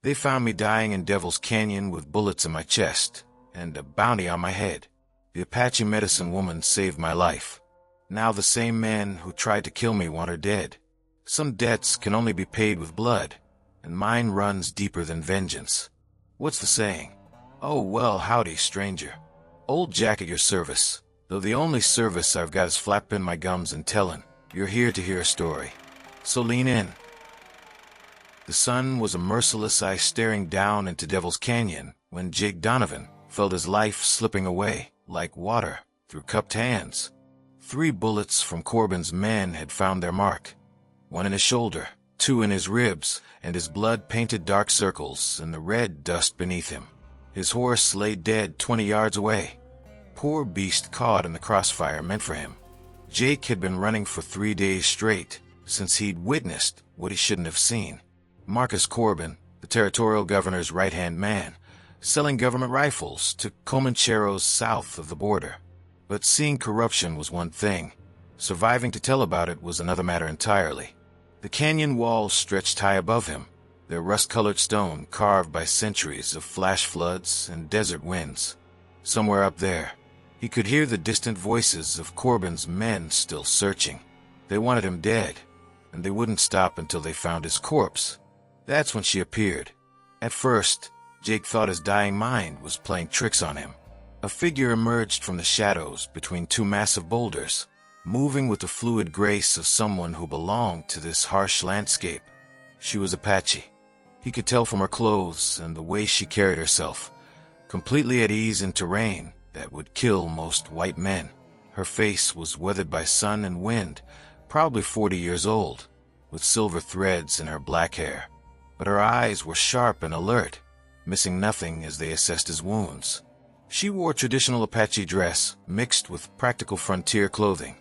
They found me dying in Devil's Canyon with bullets in my chest and a bounty on my head. The Apache medicine woman saved my life. Now the same men who tried to kill me want her dead. Some debts can only be paid with blood, and mine runs deeper than vengeance. What's the saying? Oh, well, howdy, stranger. Old Jack at your service, though the only service I've got is flapping my gums and telling. You're here to hear a story. So lean in. The sun was a merciless eye staring down into Devil's Canyon when Jake Donovan felt his life slipping away like water through cupped hands. 3 bullets from Corbin's men had found their mark. 1 in his shoulder, 2 in his ribs, and his blood painted dark circles in the red dust beneath him. His horse lay dead 20 yards away. Poor beast caught in the crossfire meant for him. Jake had been running for 3 days straight since he'd witnessed what he shouldn't have seen. Marcus Corbin, the territorial governor's right-hand man, selling government rifles to Comancheros south of the border. But seeing corruption was one thing. Surviving to tell about it was another matter entirely. The canyon walls stretched high above him, their rust-colored stone carved by centuries of flash floods and desert winds. Somewhere up there, he could hear the distant voices of Corbin's men still searching. They wanted him dead, and they wouldn't stop until they found his corpse. That's when she appeared. At first, Jake thought his dying mind was playing tricks on him. A figure emerged from the shadows between 2 massive boulders, moving with the fluid grace of someone who belonged to this harsh landscape. She was Apache. He could tell from her clothes and the way she carried herself, completely at ease in terrain that would kill most white men. Her face was weathered by sun and wind, probably 40 years old, with silver threads in her black hair. But her eyes were sharp and alert, missing nothing as they assessed his wounds. She wore traditional Apache dress mixed with practical frontier clothing,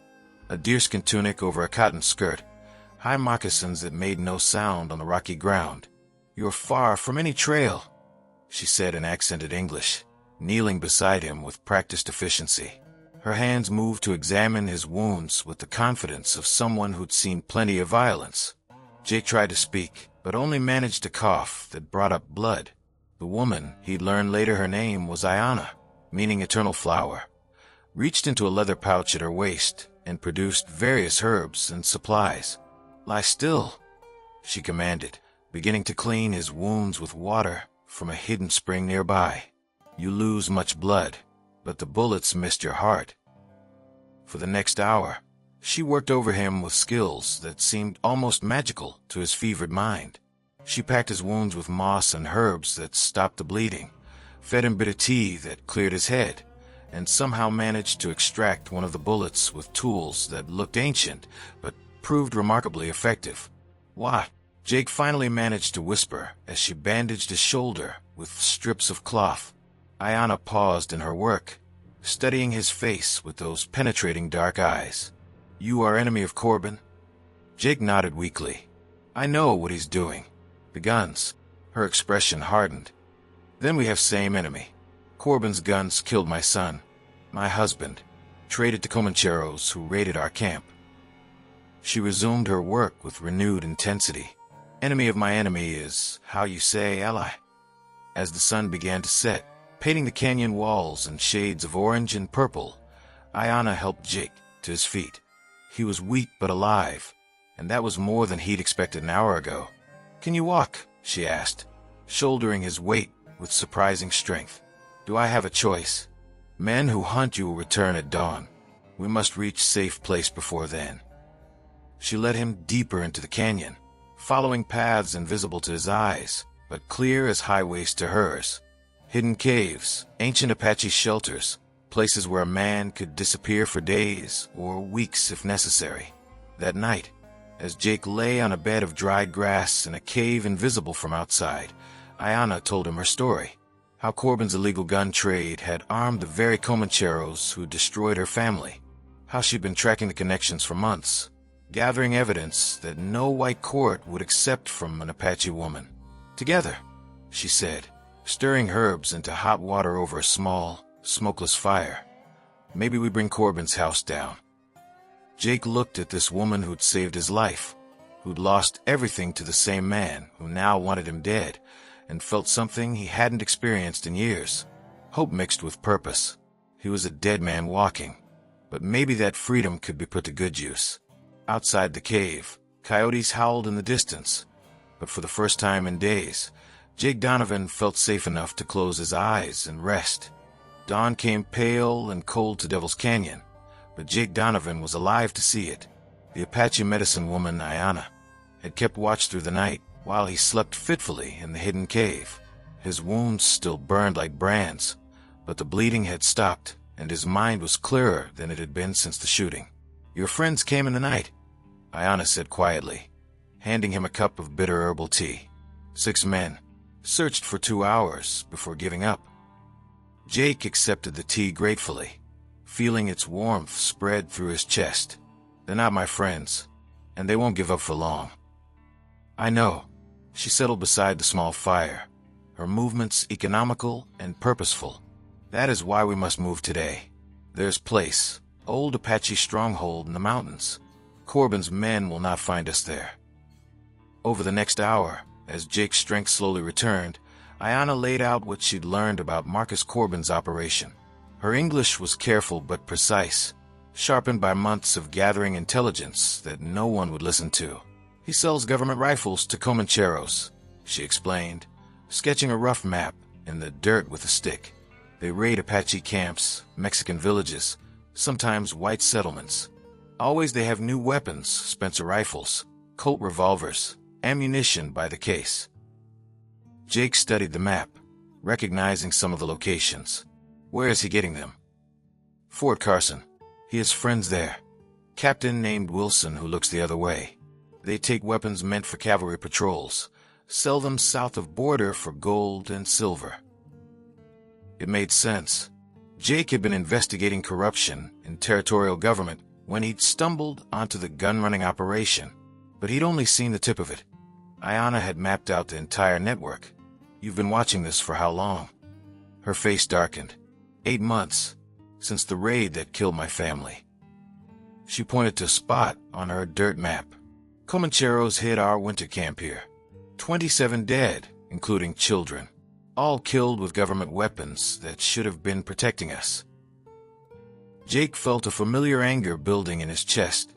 a deerskin tunic over a cotton skirt, high moccasins that made no sound on the rocky ground. "You're far from any trail," she said in accented English, kneeling beside him with practiced efficiency. Her hands moved to examine his wounds with the confidence of someone who'd seen plenty of violence. Jake tried to speak, but only managed a cough that brought up blood. The woman, he'd learned later her name was Aiyana, meaning eternal flower, reached into a leather pouch at her waist and produced various herbs and supplies. "Lie still," she commanded, beginning to clean his wounds with water from a hidden spring nearby. "You lose much blood, but the bullets missed your heart." For the next hour, she worked over him with skills that seemed almost magical to his fevered mind. She packed his wounds with moss and herbs that stopped the bleeding, fed him bitter tea that cleared his head, and somehow managed to extract one of the bullets with tools that looked ancient but proved remarkably effective. "What?" Jake finally managed to whisper as she bandaged his shoulder with strips of cloth. Aiyana paused in her work, studying his face with those penetrating dark eyes. "You are enemy of Corbin?" Jake nodded weakly. "I know what he's doing. The guns." Her expression hardened. "Then we have same enemy. Corbin's guns killed my son, my husband, traded to Comancheros who raided our camp." She resumed her work with renewed intensity. "Enemy of my enemy is, how you say, ally." As the sun began to set, painting the canyon walls in shades of orange and purple, Aiyana helped Jake to his feet. He was weak but alive, and that was more than he'd expected an hour ago. "Can you walk?" she asked, shouldering his weight with surprising strength. "Do I have a choice? Men who hunt you will return at dawn. We must reach safe place before then." She led him deeper into the canyon, following paths invisible to his eyes, but clear as highways to hers. Hidden caves, ancient Apache shelters, places where a man could disappear for days or weeks if necessary. That night, as Jake lay on a bed of dried grass in a cave invisible from outside, Aiyana told him her story. How Corbin's illegal gun trade had armed the very Comancheros who destroyed her family. How she'd been tracking the connections for months, gathering evidence that no white court would accept from an Apache woman. "Together," she said, stirring herbs into hot water over a small, smokeless fire. "Maybe we bring Corbin's house down." Jake looked at this woman who'd saved his life, who'd lost everything to the same man who now wanted him dead, and felt something he hadn't experienced in years. Hope mixed with purpose. He was a dead man walking, but maybe that freedom could be put to good use. Outside the cave, coyotes howled in the distance, but for the first time in days, Jake Donovan felt safe enough to close his eyes and rest. Dawn came pale and cold to Devil's Canyon, but Jake Donovan was alive to see it. The Apache medicine woman, Aiyana, had kept watch through the night while he slept fitfully in the hidden cave. His wounds still burned like brands, but the bleeding had stopped, and his mind was clearer than it had been since the shooting. "Your friends came in the night," Aiyana said quietly, handing him a cup of bitter herbal tea. 6 men searched for 2 hours before giving up. Jake accepted the tea gratefully, feeling its warmth spread through his chest. "They're not my friends, and they won't give up for long." "I know." She settled beside the small fire, her movements economical and purposeful. "That is why we must move today. There's place, old Apache stronghold in the mountains. Corbin's men will not find us there." Over the next hour, as Jake's strength slowly returned, Aiyana laid out what she'd learned about Marcus Corbin's operation. Her English was careful but precise, sharpened by months of gathering intelligence that no one would listen to. "He sells government rifles to Comancheros," she explained, sketching a rough map in the dirt with a stick. "They raid Apache camps, Mexican villages, sometimes white settlements. Always they have new weapons, Spencer rifles, Colt revolvers, ammunition by the case." Jake studied the map, recognizing some of the locations. "Where is he getting them?" "Fort Carson. He has friends there. Captain named Wilson who looks the other way. They take weapons meant for cavalry patrols, sell them south of border for gold and silver." It made sense. Jake had been investigating corruption in territorial government when he'd stumbled onto the gun-running operation, but he'd only seen the tip of it. Aiyana had mapped out the entire network. "You've been watching this for how long?" Her face darkened. 8 months, since the raid that killed my family." She pointed to a spot on her dirt map. "Comancheros hit our winter camp here. 27 dead, including children, all killed with government weapons that should have been protecting us." Jake felt a familiar anger building in his chest,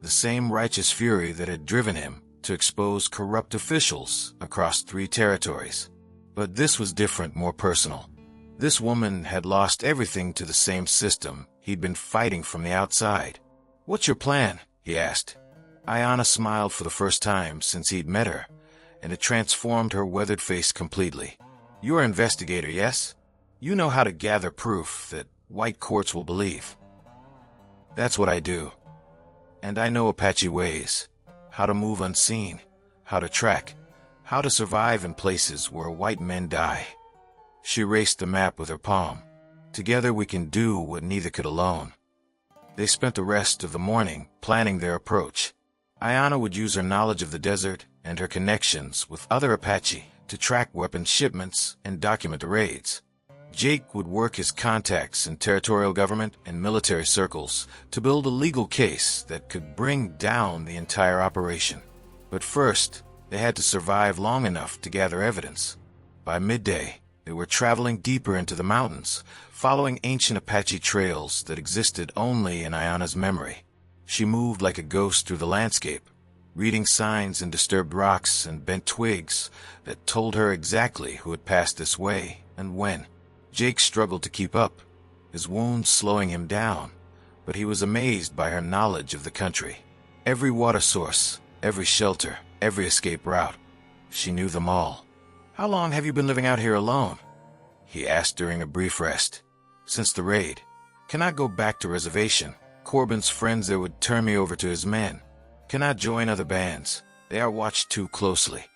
the same righteous fury that had driven him to expose corrupt officials across 3 territories. But this was different, more personal. This woman had lost everything to the same system he'd been fighting from the outside. "What's your plan?" he asked. Aiyana smiled for the first time since he'd met her, and it transformed her weathered face completely. "You're an investigator, yes? You know how to gather proof that white courts will believe." "That's what I do. And I know Apache ways. How to move unseen, how to track, how to survive in places where white men die." She erased the map with her palm. "Together we can do what neither could alone." They spent the rest of the morning planning their approach. Aiyana would use her knowledge of the desert and her connections with other Apache to track weapons shipments and document the raids. Jake would work his contacts in territorial government and military circles to build a legal case that could bring down the entire operation. But first, they had to survive long enough to gather evidence. By midday, they were traveling deeper into the mountains, following ancient Apache trails that existed only in Aiyana's memory. She moved like a ghost through the landscape, reading signs in disturbed rocks and bent twigs that told her exactly who had passed this way and when. Jake struggled to keep up, his wounds slowing him down, but he was amazed by her knowledge of the country. Every water source, every shelter, every escape route. She knew them all. "How long have you been living out here alone?" he asked during a brief rest. "Since the raid. Cannot go back to reservation. Corbin's friends there would turn me over to his men. Cannot join other bands. They are watched too closely."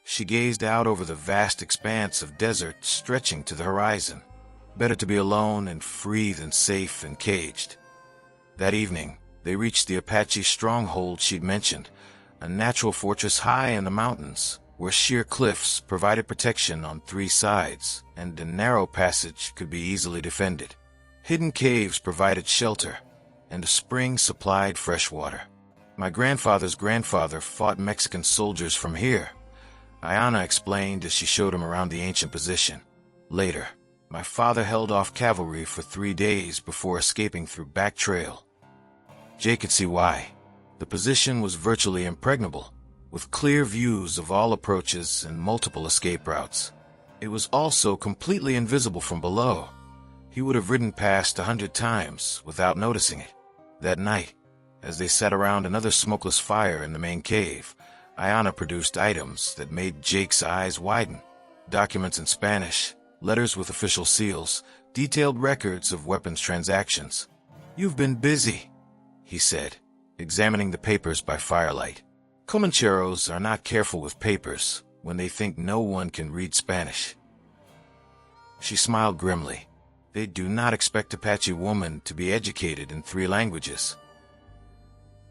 She gazed out over the vast expanse of desert stretching to the horizon. Better to be alone and free than safe and caged. That evening, they reached the Apache stronghold she'd mentioned, a natural fortress high in the mountains, where sheer cliffs provided protection on 3 sides, and a narrow passage could be easily defended. Hidden caves provided shelter, and a spring supplied fresh water. "My grandfather's grandfather fought Mexican soldiers from here," Aiyana explained as she showed him around the ancient position. Later, my father held off cavalry for 3 days before escaping through back trail. Jake could see why. The position was virtually impregnable, with clear views of all approaches and multiple escape routes. It was also completely invisible from below. He would have ridden past 100 times without noticing it. That night, as they sat around another smokeless fire in the main cave, Aiyana produced items that made Jake's eyes widen. Documents in Spanish, letters with official seals, detailed records of weapons transactions. "You've been busy," he said, examining the papers by firelight. Comancheros are not careful with papers when they think no one can read Spanish. She smiled grimly. They do not expect Apache woman to be educated in 3 languages.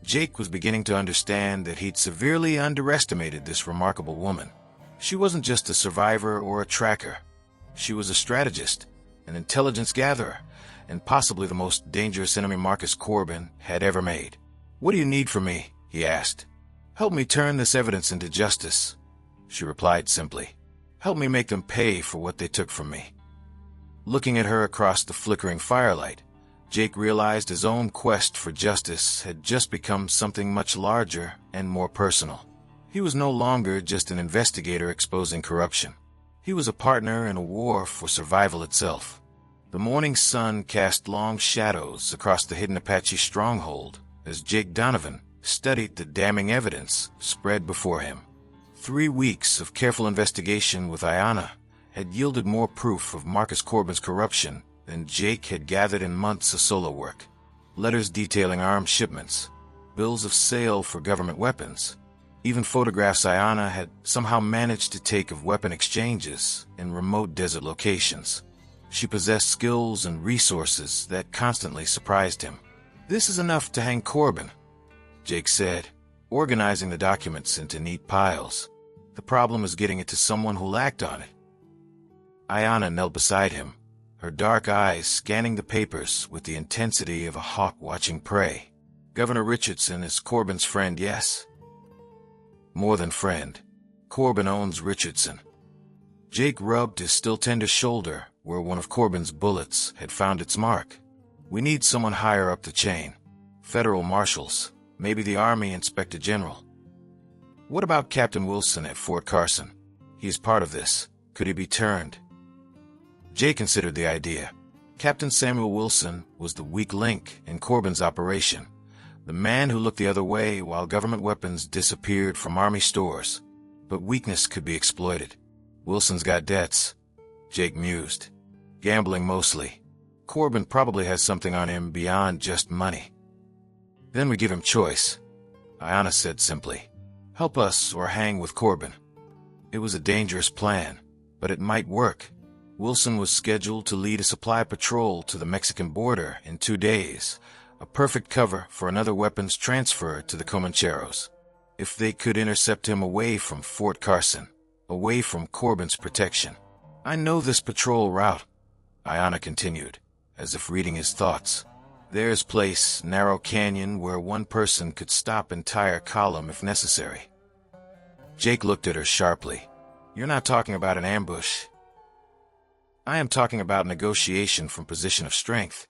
Jake was beginning to understand that he'd severely underestimated this remarkable woman. She wasn't just a survivor or a tracker. She was a strategist, an intelligence gatherer, and possibly the most dangerous enemy Marcus Corbin had ever made. "What do you need from me?" he asked. "Help me turn this evidence into justice," she replied simply. "Help me make them pay for what they took from me." Looking at her across the flickering firelight, Jake realized his own quest for justice had just become something much larger and more personal. He was no longer just an investigator exposing corruption. He was a partner in a war for survival itself. The morning sun cast long shadows across the hidden Apache stronghold as Jake Donovan studied the damning evidence spread before him. 3 weeks of careful investigation with Aiyana had yielded more proof of Marcus Corbin's corruption than Jake had gathered in months of solo work. Letters detailing arms shipments, bills of sale for government weapons, even photographs Aiyana had somehow managed to take of weapon exchanges in remote desert locations. She possessed skills and resources that constantly surprised him. "This is enough to hang Corbin," Jake said, organizing the documents into neat piles. "The problem is getting it to someone who'll act on it." Aiyana knelt beside him, her dark eyes scanning the papers with the intensity of a hawk watching prey. "Governor Richardson is Corbin's friend, yes?" "More than friend. Corbin owns Richardson." Jake rubbed his still tender shoulder where one of Corbin's bullets had found its mark. "We need someone higher up the chain. Federal marshals, maybe the Army Inspector General." "What about Captain Wilson at Fort Carson? He is part of this. Could he be turned?" Jay considered the idea. Captain Samuel Wilson was the weak link in Corbin's operation, the man who looked the other way while government weapons disappeared from Army stores. But weakness could be exploited. "Wilson's got debts," Jake mused. "Gambling mostly. Corbin probably has something on him beyond just money." "Then we give him choice," Aiyana said simply. "Help us or hang with Corbin." It was a dangerous plan, but it might work. Wilson was scheduled to lead a supply patrol to the Mexican border in 2 days, a perfect cover for another weapons transfer to the Comancheros. If they could intercept him away from Fort Carson, away from Corbin's protection. "I know this patrol route," Aiyana continued, as if reading his thoughts. "There's place, narrow canyon where one person could stop entire column if necessary." Jake looked at her sharply. "You're not talking about an ambush." "I am talking about negotiation from position of strength."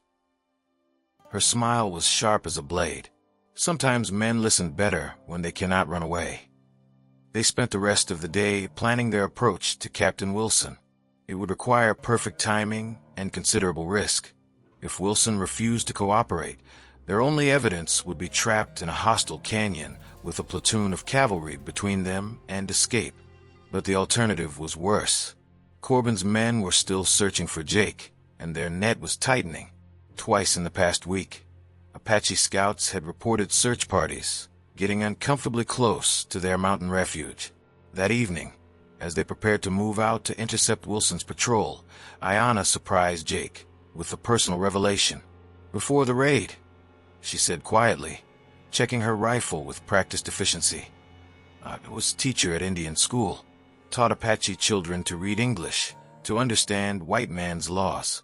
Her smile was sharp as a blade. Sometimes men listen better when they cannot run away. They spent the rest of the day planning their approach to Captain Wilson. It would require perfect timing and considerable risk. If Wilson refused to cooperate, their only evidence would be trapped in a hostile canyon with a platoon of cavalry between them and escape. But the alternative was worse. Corbin's men were still searching for Jake, and their net was tightening. Twice in the past week, Apache scouts had reported search parties getting uncomfortably close to their mountain refuge. That evening, as they prepared to move out to intercept Wilson's patrol, Aiyana surprised Jake with a personal revelation. "Before the raid," she said quietly, checking her rifle with practiced efficiency. "I was teacher at Indian school. Taught Apache children to read English, to understand white man's laws."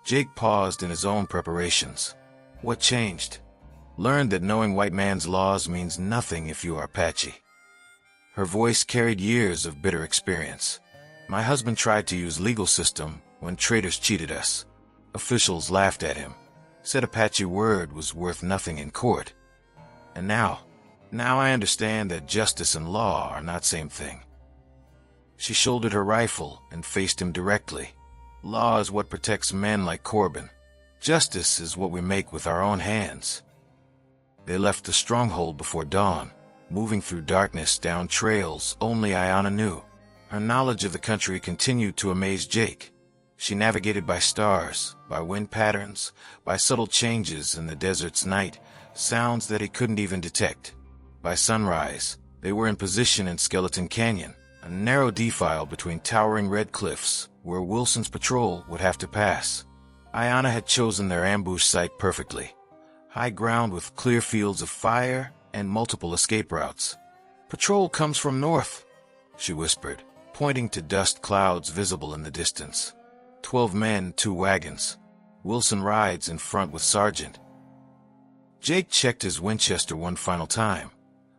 Jake paused in his own preparations. What changed? Learned that knowing white man's laws means nothing if you are Apache. Her voice carried years of bitter experience. "My husband tried to use legal system when traitors cheated us. Officials laughed at him, said Apache word was worth nothing in court. And now I understand that justice and law are not same thing." She shouldered her rifle and faced him directly. "Law is what protects men like Corbin. Justice is what we make with our own hands." They left the stronghold before dawn, moving through darkness down trails only Aiyana knew. Her knowledge of the country continued to amaze Jake. She navigated by stars, by wind patterns, by subtle changes in the desert's night, sounds that he couldn't even detect. By sunrise, they were in position in Skeleton Canyon, a narrow defile between towering red cliffs where Wilson's patrol would have to pass. Aiyana had chosen their ambush site perfectly. High ground with clear fields of fire and multiple escape routes. "Patrol comes from north," she whispered, pointing to dust clouds visible in the distance. 12 men, 2 wagons. Wilson rides in front with Sergeant. Jake checked his Winchester one final time,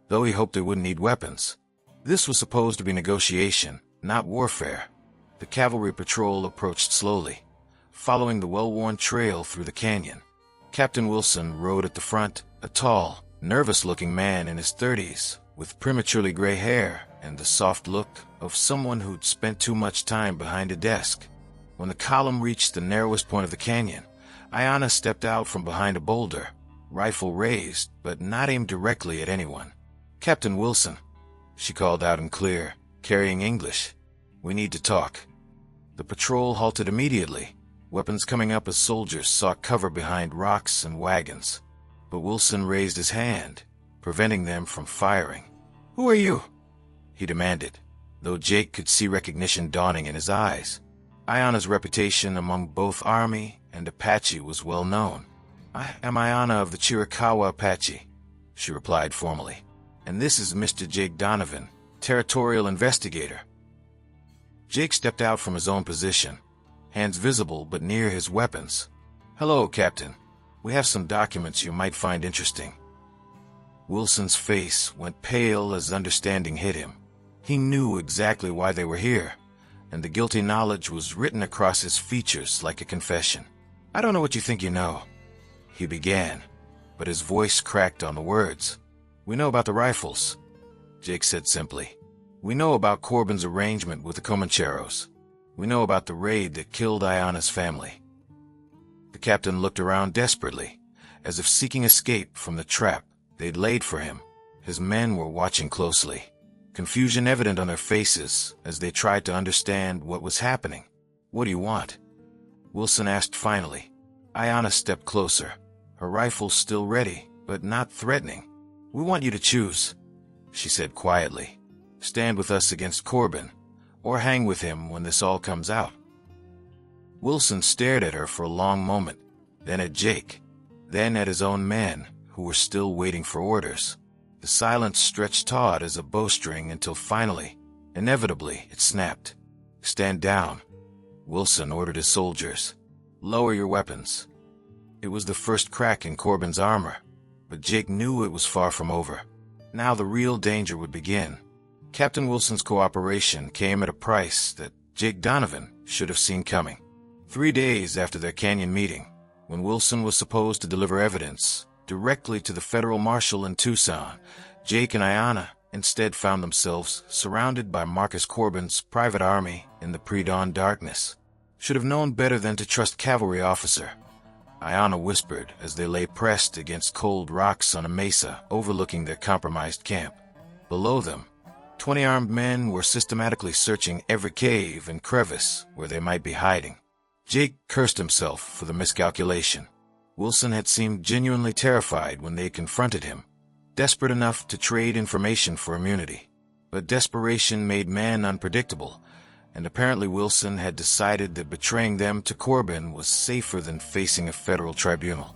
though he hoped they wouldn't need weapons. This was supposed to be negotiation, not warfare. The cavalry patrol approached slowly, following the well-worn trail through the canyon. Captain Wilson rode at the front, a tall, nervous-looking man in his 30s, with prematurely gray hair and the soft look of someone who'd spent too much time behind a desk. When the column reached the narrowest point of the canyon, Aiyana stepped out from behind a boulder, rifle raised, but not aimed directly at anyone. "Captain Wilson," she called out in clear, carrying English. "We need to talk." The patrol halted immediately, weapons coming up as soldiers sought cover behind rocks and wagons. But Wilson raised his hand, preventing them from firing. "Who are you?" he demanded, though Jake could see recognition dawning in his eyes. Aiyana's reputation among both Army and Apache was well known. "I am Aiyana of the Chiricahua Apache," she replied formally. "And this is Mr. Jake Donovan, territorial investigator." Jake stepped out from his own position, hands visible but near his weapons. "Hello, Captain. We have some documents you might find interesting." Wilson's face went pale as understanding hit him. He knew exactly why they were here, and the guilty knowledge was written across his features like a confession. "I don't know what you think you know," he began, but his voice cracked on the words. "We know about the rifles," Jake said simply. "We know about Corbin's arrangement with the Comancheros. We know about the raid that killed Aiyana's family." The captain looked around desperately, as if seeking escape from the trap they'd laid for him. His men were watching closely, confusion evident on their faces as they tried to understand what was happening. "What do you want?" Wilson asked finally. Aiyana stepped closer, her rifle still ready, but not threatening. "We want you to choose," she said quietly. "Stand with us against Corbin, or hang with him when this all comes out." Wilson stared at her for a long moment, then at Jake, then at his own men, who were still waiting for orders. The silence stretched taut as a bowstring until finally, inevitably, it snapped. "Stand down," Wilson ordered his soldiers. "Lower your weapons." It was the first crack in Corbin's armor, but Jake knew it was far from over. Now the real danger would begin. Captain Wilson's cooperation came at a price that Jake Donovan should have seen coming. 3 days after their canyon meeting, when Wilson was supposed to deliver evidence directly to the federal marshal in Tucson, Jake and Aiyana instead found themselves surrounded by Marcus Corbin's private army in the pre-dawn darkness. "Should have known better than to trust cavalry officer," Aiyana whispered as they lay pressed against cold rocks on a mesa overlooking their compromised camp. Below them, 20 armed men were systematically searching every cave and crevice where they might be hiding. Jake cursed himself for the miscalculation. Wilson had seemed genuinely terrified when they confronted him, desperate enough to trade information for immunity. But desperation made men unpredictable, and apparently Wilson had decided that betraying them to Corbin was safer than facing a federal tribunal.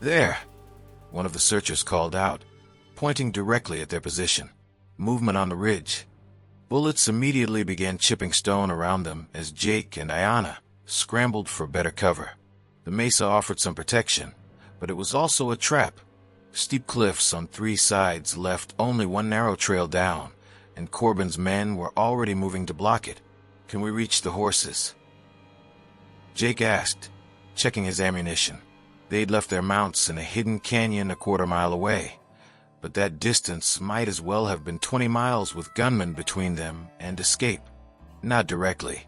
"There," one of the searchers called out, pointing directly at their position. Movement on the ridge. Bullets immediately began chipping stone around them as Jake and Aiyana scrambled for better cover. The mesa offered some protection, but it was also a trap. Steep cliffs on 3 sides left only one narrow trail down, and Corbin's men were already moving to block it. "Can we reach the horses?" Jake asked, checking his ammunition. They'd left their mounts in a hidden canyon a quarter-mile away, but that distance might as well have been 20 miles with gunmen between them and escape. Not directly.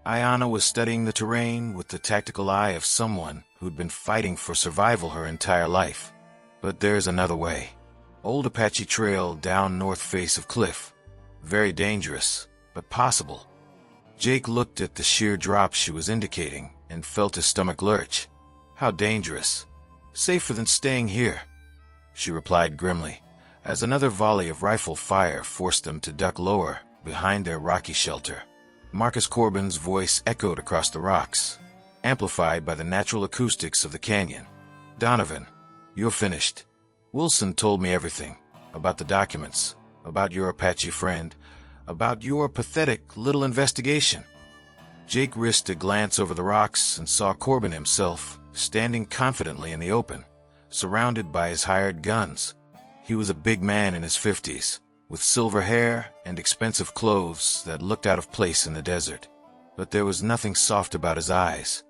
Aiyana was studying the terrain with the tactical eye of someone who'd been fighting for survival her entire life. But there's another way. Old Apache trail down north face of cliff. Very dangerous, but possible. Jake looked at the sheer drop she was indicating and felt his stomach lurch. How dangerous. Safer than staying here, she replied grimly, as another volley of rifle fire forced them to duck lower behind their rocky shelter. Marcus Corbin's voice echoed across the rocks, amplified by the natural acoustics of the canyon. "Donovan, you're finished. Wilson told me everything, about the documents, about your Apache friend, about your pathetic little investigation." Jake risked a glance over the rocks and saw Corbin himself, standing confidently in the open, surrounded by his hired guns. He was a big man in his 50s, with silver hair and expensive clothes that looked out of place in the desert. But there was nothing soft about his eyes.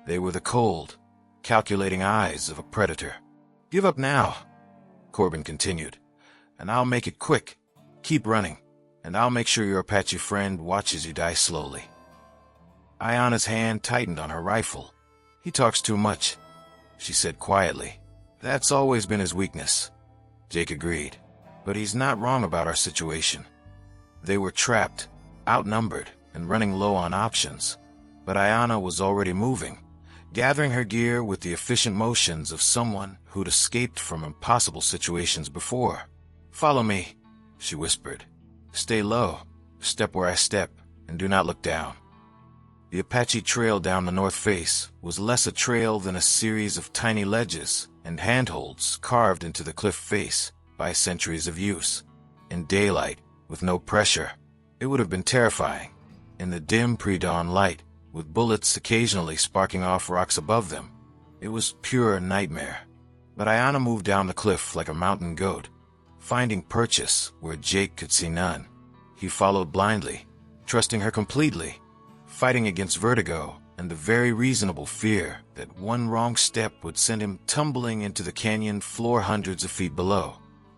They were the cold, calculating eyes of a predator. "Give up now," Corbin continued, "and I'll make it quick. Keep running, and I'll make sure your Apache friend watches you die slowly." Aiyana's hand tightened on her rifle. "He talks too much," she said quietly. "That's always been his weakness." Jake agreed. "But he's not wrong about our situation." They were trapped, outnumbered, and running low on options. But Aiyana was already moving, gathering her gear with the efficient motions of someone who'd escaped from impossible situations before. "Follow me," she whispered. "Stay low, step where I step, and do not look down." The Apache trail down the north face was less a trail than a series of tiny ledges and handholds carved into the cliff face by centuries of use. In daylight, with no pressure, it would have been terrifying. In the dim pre-dawn light, with bullets occasionally sparking off rocks above them, it was pure nightmare. But Aiyana moved down the cliff like a mountain goat, finding purchase where Jake could see none. He followed blindly, trusting her completely, fighting against vertigo and the very reasonable fear that one wrong step would send him tumbling into the canyon floor hundreds of feet below.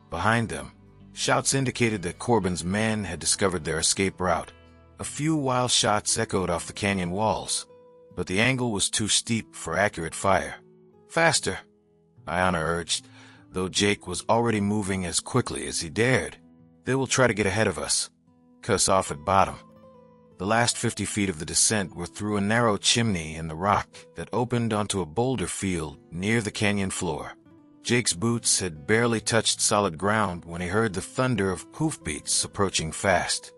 Behind them, shouts indicated that Corbin's men had discovered their escape route. A few wild shots echoed off the canyon walls, but the angle was too steep for accurate fire. "Faster," Aiyana urged, though Jake was already moving as quickly as he dared. "They will try to get ahead of us, cut us off at bottom." The last 50 feet of the descent were through a narrow chimney in the rock that opened onto a boulder field near the canyon floor. Jake's boots had barely touched solid ground when he heard the thunder of hoofbeats approaching fast.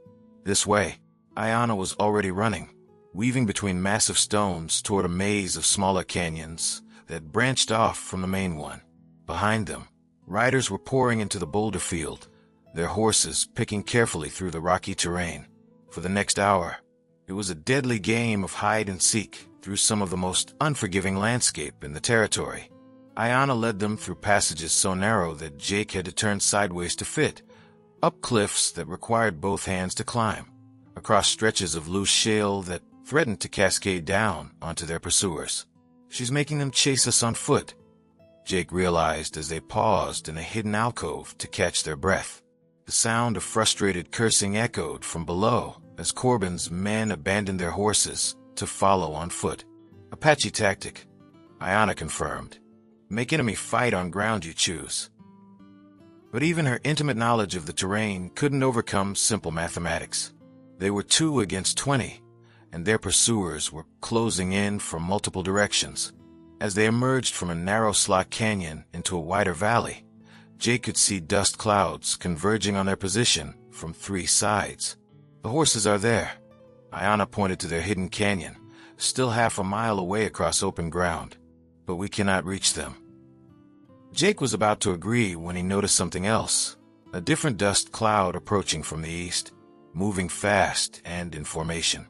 This way, Aiyana was already running, weaving between massive stones toward a maze of smaller canyons that branched off from the main one. Behind them, riders were pouring into the boulder field, their horses picking carefully through the rocky terrain. For the next hour, it was a deadly game of hide and seek through some of the most unforgiving landscape in the territory. Aiyana led them through passages so narrow that Jake had to turn sideways to fit, up cliffs that required both hands to climb, across stretches of loose shale that threatened to cascade down onto their pursuers. "She's making them chase us on foot," Jake realized as they paused in a hidden alcove to catch their breath. The sound of frustrated cursing echoed from below as Corbin's men abandoned their horses to follow on foot. "Apache tactic," Aiyana confirmed. "Make enemy fight on ground you choose." But even her intimate knowledge of the terrain couldn't overcome simple mathematics. They were 2 against 20, and their pursuers were closing in from multiple directions. As they emerged from a narrow slot canyon into a wider valley, Jake could see dust clouds converging on their position from 3 sides. "The horses are there." Aiyana pointed to their hidden canyon, still half a mile away across open ground. "But we cannot reach them." Jake was about to agree when he noticed something else, a different dust cloud approaching from the east, moving fast and in formation.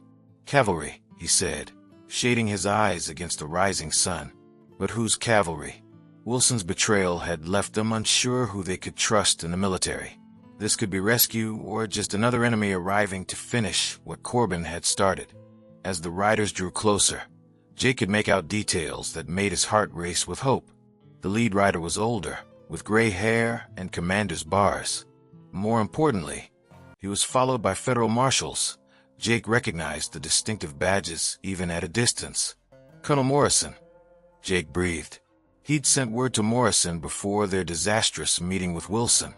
"Cavalry," he said, shading his eyes against the rising sun. But whose cavalry? Wilson's betrayal had left them unsure who they could trust in the military. This could be rescue or just another enemy arriving to finish what Corbin had started. As the riders drew closer, Jake could make out details that made his heart race with hope. The lead rider was older, with gray hair and commander's bars. More importantly, he was followed by federal marshals. Jake recognized the distinctive badges even at a distance. Colonel Morrison. Jake breathed. He'd sent word to Morrison before their disastrous meeting with Wilson,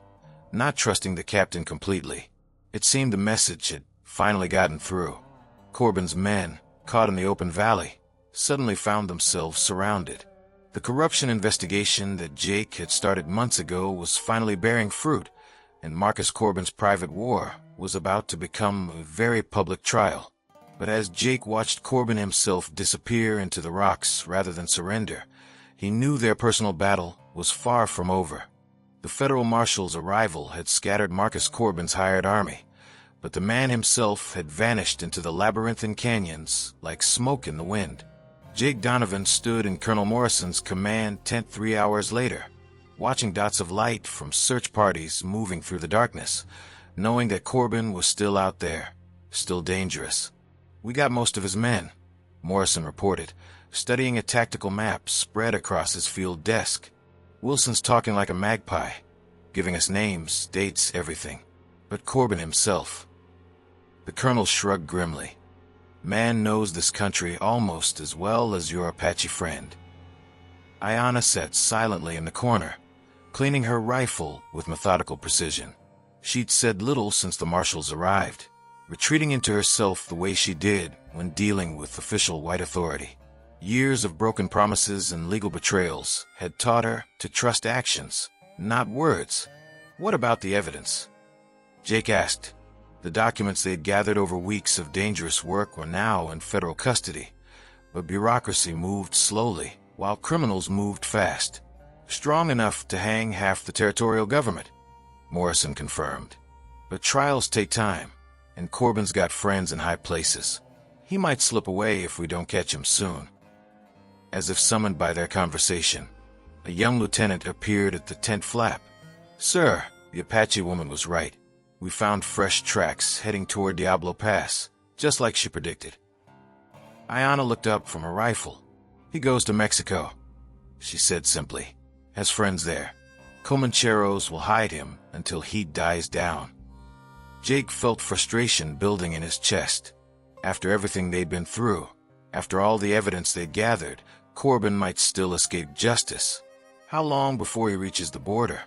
not trusting the captain completely. It seemed the message had finally gotten through. Corbin's men, caught in the open valley, suddenly found themselves surrounded. The corruption investigation that Jake had started months ago was finally bearing fruit, and Marcus Corbin's private war was about to become a very public trial. But as Jake watched Corbin himself disappear into the rocks rather than surrender, he knew their personal battle was far from over. The federal marshal's arrival had scattered Marcus Corbin's hired army, but the man himself had vanished into the labyrinthine canyons like smoke in the wind. Jake Donovan stood in Colonel Morrison's command tent 3 hours later, watching dots of light from search parties moving through the darkness, knowing that Corbin was still out there, still dangerous. "We got most of his men," Morrison reported, studying a tactical map spread across his field desk. "Wilson's talking like a magpie, giving us names, dates, everything. But Corbin himself..." The colonel shrugged grimly. "Man knows this country almost as well as your Apache friend." Aiyana sat silently in the corner, cleaning her rifle with methodical precision. She'd said little since the marshals arrived, retreating into herself the way she did when dealing with official white authority. Years of broken promises and legal betrayals had taught her to trust actions, not words. "What about the evidence?" Jake asked. The documents they had gathered over weeks of dangerous work were now in federal custody, but bureaucracy moved slowly while criminals moved fast. "Strong enough to hang half the territorial government," Morrison confirmed. "But trials take time, and Corbin's got friends in high places. He might slip away if we don't catch him soon." As if summoned by their conversation, a young lieutenant appeared at the tent flap. "Sir," the Apache woman was right. "We found fresh tracks heading toward Diablo Pass, just like she predicted." Aiyana looked up from her rifle. "He goes to Mexico," she said simply. "Has friends there. Comancheros will hide him until he dies down." Jake felt frustration building in his chest. After everything they'd been through, after all the evidence they'd gathered, Corbin might still escape justice. How long before he reaches the border?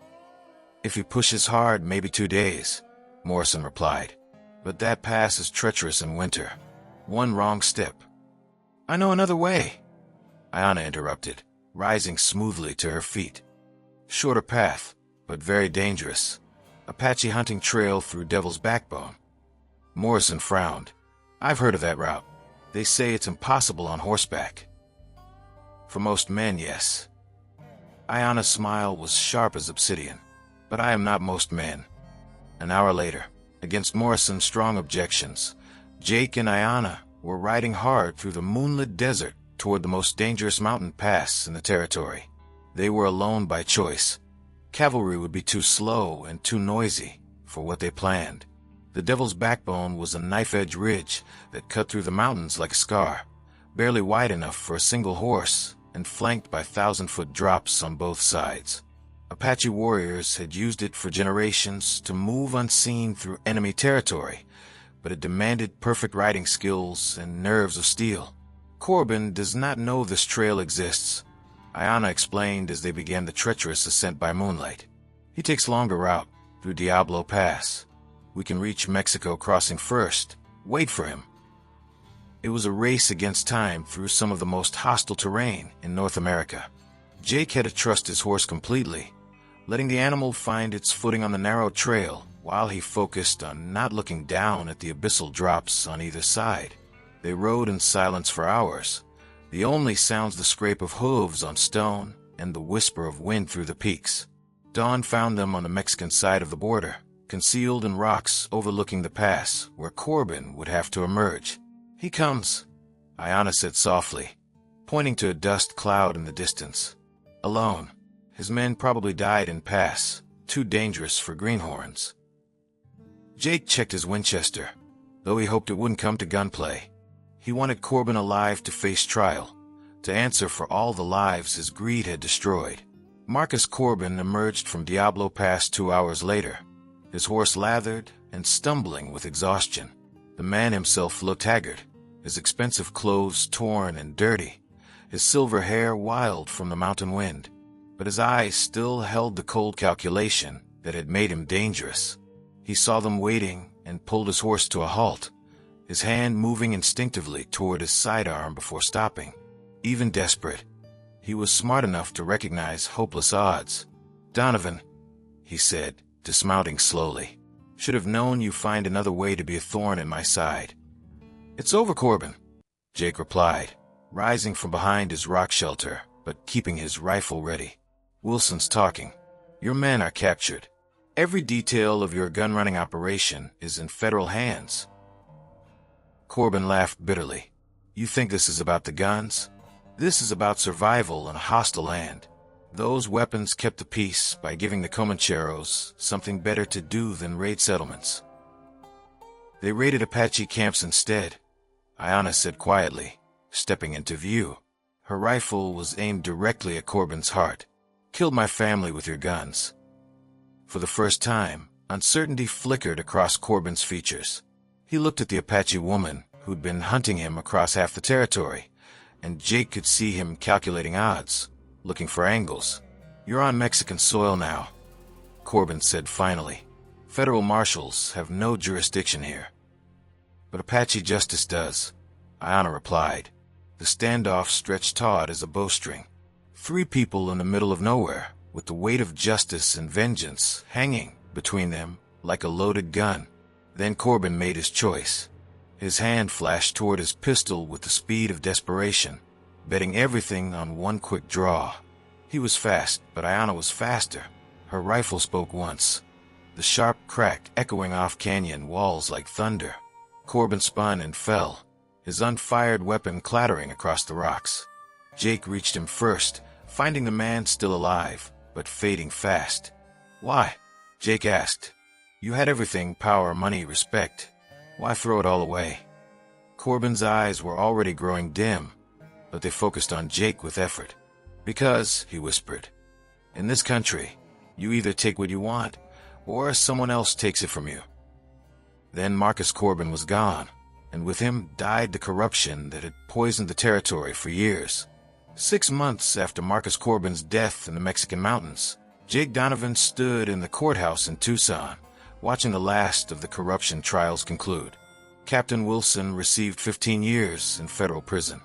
"If he pushes hard, maybe 2 days," Morrison replied. "But that pass is treacherous in winter. One wrong step..." "I know another way," Aiyana interrupted, rising smoothly to her feet. "Shorter path, but very dangerous. Apache hunting trail through Devil's Backbone." Morrison frowned. "I've heard of that route. They say it's impossible on horseback." "For most men, yes." Aiyana's smile was sharp as obsidian. "But I am not most men." An hour later, against Morrison's strong objections, Jake and Aiyana were riding hard through the moonlit desert toward the most dangerous mountain pass in the territory. They were alone by choice. Cavalry would be too slow and too noisy for what they planned. The Devil's Backbone was a knife-edge ridge that cut through the mountains like a scar, barely wide enough for a single horse and flanked by 1,000-foot drops on both sides. Apache warriors had used it for generations to move unseen through enemy territory, but it demanded perfect riding skills and nerves of steel. "Corbin does not know this trail exists," Aiyana explained as they began the treacherous ascent by moonlight. "He takes longer route through Diablo Pass. We can reach Mexico crossing first. Wait for him." It was a race against time through some of the most hostile terrain in North America. Jake had to trust his horse completely, letting the animal find its footing on the narrow trail while he focused on not looking down at the abyssal drops on either side. They rode in silence for hours, the only sounds the scrape of hooves on stone and the whisper of wind through the peaks. Dawn found them on the Mexican side of the border, concealed in rocks overlooking the pass where Corbin would have to emerge. "He comes," Aiyana said softly, pointing to a dust cloud in the distance. "Alone. His men probably died in pass, too dangerous for greenhorns." Jake checked his Winchester, though he hoped it wouldn't come to gunplay. He wanted Corbin alive to face trial, to answer for all the lives his greed had destroyed. Marcus Corbin emerged from Diablo Pass 2 hours later, his horse lathered and stumbling with exhaustion. The man himself looked haggard, his expensive clothes torn and dirty, his silver hair wild from the mountain wind. But his eyes still held the cold calculation that had made him dangerous. He saw them waiting and pulled his horse to a halt, his hand moving instinctively toward his sidearm before stopping. Even desperate, he was smart enough to recognize hopeless odds. "Donovan," he said, dismounting slowly. "Should have known you find another way to be a thorn in my side." "It's over, Corbin," Jake replied, rising from behind his rock shelter, but keeping his rifle ready. "Wilson's talking. Your men are captured. Every detail of your gun-running operation is in federal hands." Corbin laughed bitterly. "You think this is about the guns? This is about survival in a hostile land. Those weapons kept the peace by giving the Comancheros something better to do than raid settlements." "They raided Apache camps instead," Aiyana said quietly, stepping into view. Her rifle was aimed directly at Corbin's heart. "Killed my family with your guns." For the first time, uncertainty flickered across Corbin's features. He looked at the Apache woman who'd been hunting him across half the territory, and Jake could see him calculating odds, looking for angles. "You're on Mexican soil now," Corbin said finally. "Federal marshals have no jurisdiction here." "But Apache justice does," Aiyana replied. The standoff stretched taut as a bowstring. 3 people in the middle of nowhere, with the weight of justice and vengeance hanging between them like a loaded gun. Then Corbin made his choice. His hand flashed toward his pistol with the speed of desperation, betting everything on one quick draw. He was fast, but Aiyana was faster. Her rifle spoke once, the sharp crack echoing off canyon walls like thunder. Corbin spun and fell, his unfired weapon clattering across the rocks. Jake reached him first, finding the man still alive, but fading fast. "Why?" Jake asked. "You had everything: power, money, respect. Why throw it all away?" Corbin's eyes were already growing dim, but they focused on Jake with effort. "Because," he whispered, "in this country, you either take what you want, or someone else takes it from you." Then Marcus Corbin was gone, and with him died the corruption that had poisoned the territory for years. 6 months after Marcus Corbin's death in the Mexican mountains, Jake Donovan stood in the courthouse in Tucson, watching the last of the corruption trials conclude. Captain Wilson received 15 years in federal prison.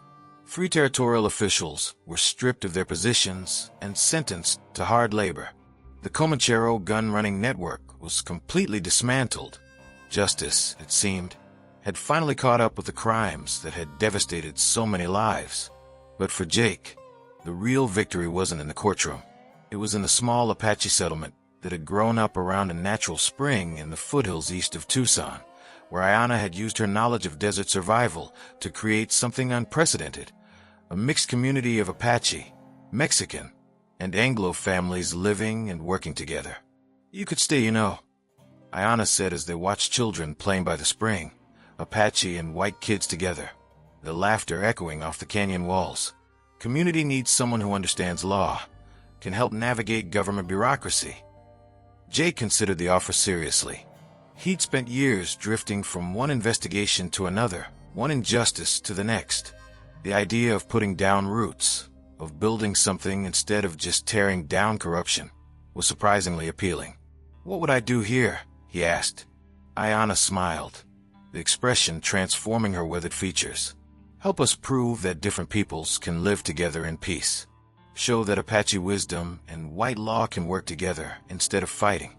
3 territorial officials were stripped of their positions and sentenced to hard labor. The Comanchero gun-running network was completely dismantled. Justice, it seemed, had finally caught up with the crimes that had devastated so many lives. But for Jake, the real victory wasn't in the courtroom. It was in the small Apache settlement that had grown up around a natural spring in the foothills east of Tucson, where Aiyana had used her knowledge of desert survival to create something unprecedented: a mixed community of Apache, Mexican, and Anglo families living and working together. "You could stay, you know," Aiyana said as they watched children playing by the spring, Apache and white kids together, the laughter echoing off the canyon walls. "Community needs someone who understands law, can help navigate government bureaucracy." Jake considered the offer seriously. He'd spent years drifting from one investigation to another, one injustice to the next. The idea of putting down roots, of building something instead of just tearing down corruption, was surprisingly appealing. "What would I do here?" he asked. Aiyana smiled, the expression transforming her weathered features. "Help us prove that different peoples can live together in peace. Show that Apache wisdom and white law can work together instead of fighting."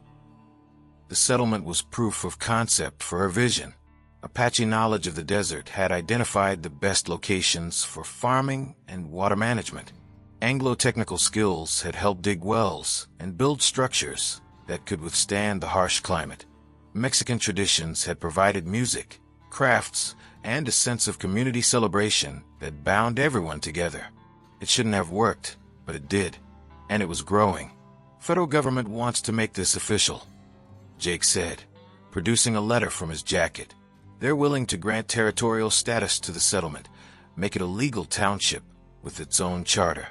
The settlement was proof of concept for her vision. Apache knowledge of the desert had identified the best locations for farming and water management. Anglo-technical skills had helped dig wells and build structures that could withstand the harsh climate. Mexican traditions had provided music, crafts, and a sense of community celebration that bound everyone together. It shouldn't have worked, but it did, and it was growing. "Federal government wants to make this official," Jake said, producing a letter from his jacket. They're willing to grant territorial status to the settlement, make it a legal township with its own charter.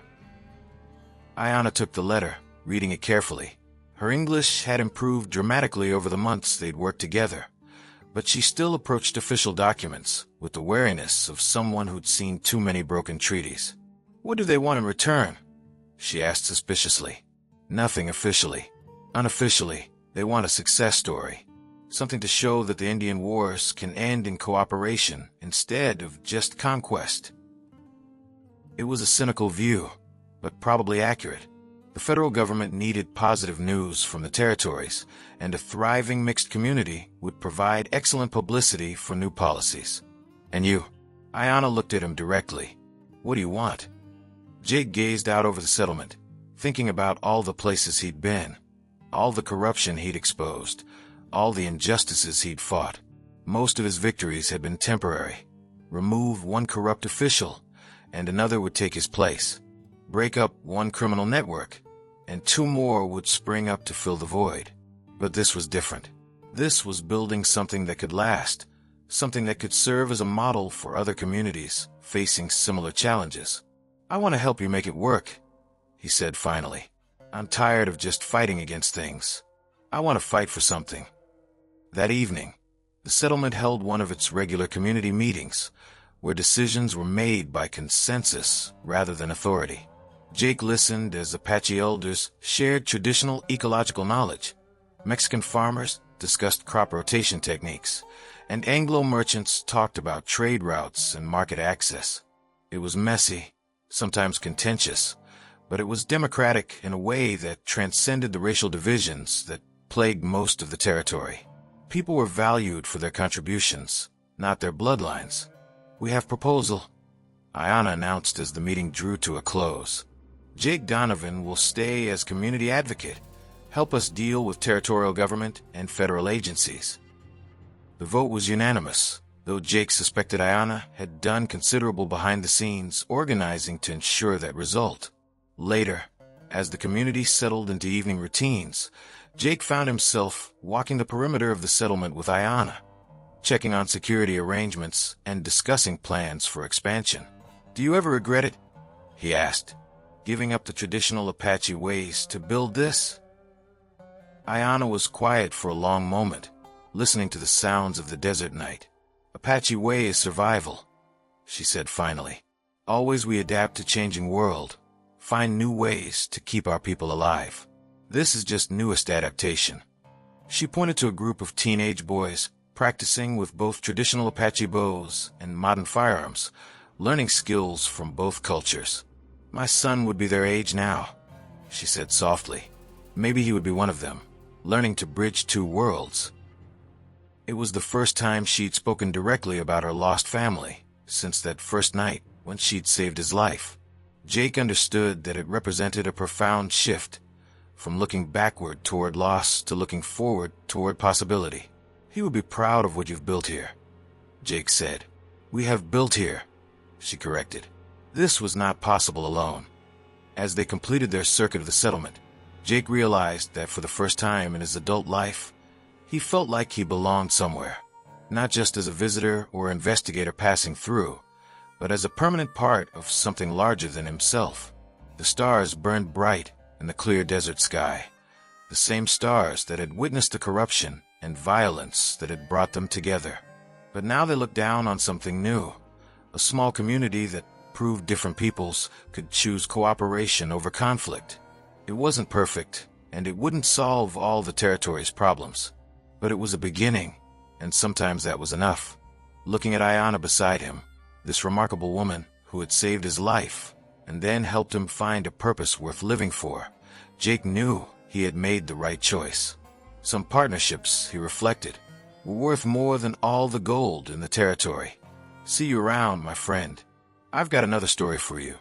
Aiyana took the letter, reading it carefully. Her English had improved dramatically over the months they'd worked together, but she still approached official documents with the wariness of someone who'd seen too many broken treaties. "What do they want in return?" she asked suspiciously. "Nothing officially. Unofficially, they want a success story. Something to show that the Indian Wars can end in cooperation instead of just conquest." It was a cynical view, but probably accurate. The federal government needed positive news from the territories, and a thriving mixed community would provide excellent publicity for new policies. "And you?" Aiyana looked at him directly. "What do you want?" Jake gazed out over the settlement, thinking about all the places he'd been, all the corruption he'd exposed, all the injustices he'd fought. Most of his victories had been temporary. Remove one corrupt official, and another would take his place. Break up one criminal network, and two more would spring up to fill the void. But this was different. This was building something that could last, something that could serve as a model for other communities facing similar challenges. "I want to help you make it work," he said finally. "I'm tired of just fighting against things. I want to fight for something." That evening, the settlement held one of its regular community meetings, where decisions were made by consensus rather than authority. Jake listened as Apache elders shared traditional ecological knowledge. Mexican farmers discussed crop rotation techniques, and Anglo merchants talked about trade routes and market access. It was messy, sometimes contentious, but it was democratic in a way that transcended the racial divisions that plagued most of the territory. People were valued for their contributions, not their bloodlines. "We have proposal," Aiyana announced as the meeting drew to a close. "Jake Donovan will stay as community advocate, help us deal with territorial government and federal agencies." The vote was unanimous, though Jake suspected Aiyana had done considerable behind-the-scenes organizing to ensure that result. Later, as the community settled into evening routines, Jake found himself walking the perimeter of the settlement with Aiyana, checking on security arrangements and discussing plans for expansion. "Do you ever regret it?" he asked. "Giving up the traditional Apache ways to build this?" Aiyana was quiet for a long moment, listening to the sounds of the desert night. "Apache way is survival," she said finally. "Always we adapt to changing world, find new ways to keep our people alive. This is just newest adaptation." She pointed to a group of teenage boys practicing with both traditional Apache bows and modern firearms, learning skills from both cultures. "My son would be their age now," she said softly. "Maybe he would be one of them, learning to bridge two worlds." It was the first time she'd spoken directly about her lost family since that first night when she'd saved his life. Jake understood that it represented a profound shift, from looking backward toward loss to looking forward toward possibility. "He would be proud of what you've built here," Jake said. "We have built here," she corrected. This was not possible alone. As they completed their circuit of the settlement, Jake realized that for the first time in his adult life, he felt like he belonged somewhere, not just as a visitor or investigator passing through, but as a permanent part of something larger than himself. The stars burned bright in the clear desert sky, the same stars that had witnessed the corruption and violence that had brought them together. But now they looked down on something new, a small community that proved different peoples could choose cooperation over conflict. It wasn't perfect, and it wouldn't solve all the territory's problems, but it was a beginning, and sometimes that was enough. Looking at Aiyana beside him, this remarkable woman who had saved his life and then helped him find a purpose worth living for, Jake knew he had made the right choice. Some partnerships, he reflected, were worth more than all the gold in the territory. "See you around, my friend. I've got another story for you."